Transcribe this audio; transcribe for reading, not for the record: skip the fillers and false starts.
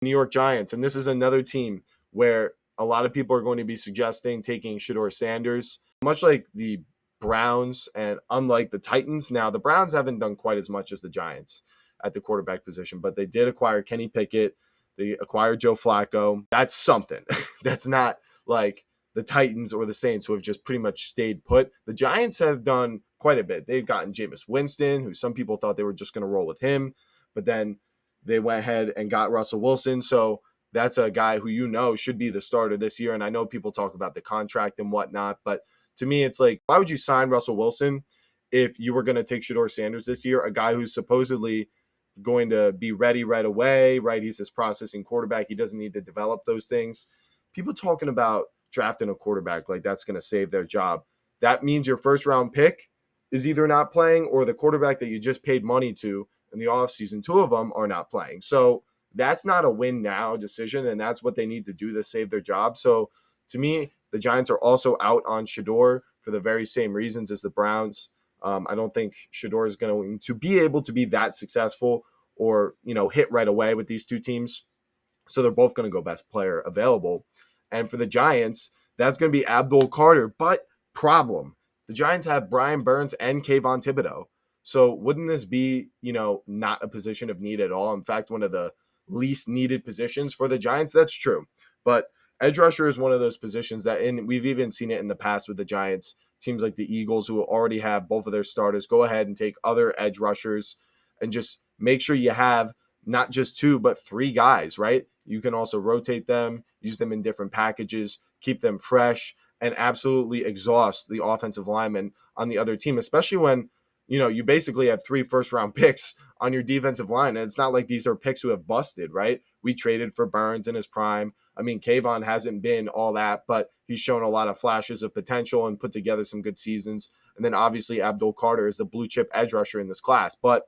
New York Giants. And this is another team where a lot of people are going to be suggesting taking Shedeur Sanders, much like the Browns and unlike the Titans. Now, the Browns haven't done quite as much as the Giants at the quarterback position, but they did acquire Kenny Pickett. They acquired Joe Flacco. That's something. That's not like the Titans or the Saints, who have just pretty much stayed put. The Giants have done quite a bit. They've gotten Jameis Winston, who some people thought they were just going to roll with him, but then they went ahead and got Russell Wilson. So that's a guy who should be the starter this year. And I know people talk about the contract and whatnot, but to me, it's like, why would you sign Russell Wilson if you were going to take Shedeur Sanders this year, a guy who's supposedly going to be ready right away, right? He's this processing quarterback. He doesn't need to develop those things. People talking about drafting a quarterback like that's going to save their job. That means your first round pick is either not playing or the quarterback that you just paid money to in the offseason, two of them are not playing. So that's not a win now decision, and that's what they need to do to save their job. So to me, the Giants are also out on Shedeur for the very same reasons as the Browns. I don't think Shedeur is going to be able to be that successful or, hit right away with these two teams. So they're both going to go best player available. And for the Giants, that's going to be Abdul Carter. But problem, the Giants have Brian Burns and Kayvon Thibodeau. So wouldn't this be, not a position of need at all? In fact, one of the least needed positions for the Giants. That's true. But edge rusher is one of those positions that, and we've even seen it in the past with the Giants, teams like the Eagles who already have both of their starters, go ahead and take other edge rushers and just make sure you have not just two, but three guys, right? You can also rotate them, use them in different packages, keep them fresh, and absolutely exhaust the offensive linemen on the other team, especially when, you basically have 3 first-round picks on your defensive line. And it's not like these are picks who have busted, right? We traded for Burns in his prime. I mean, Kayvon hasn't been all that, but he's shown a lot of flashes of potential and put together some good seasons. And then obviously Abdul Carter is the blue chip edge rusher in this class. But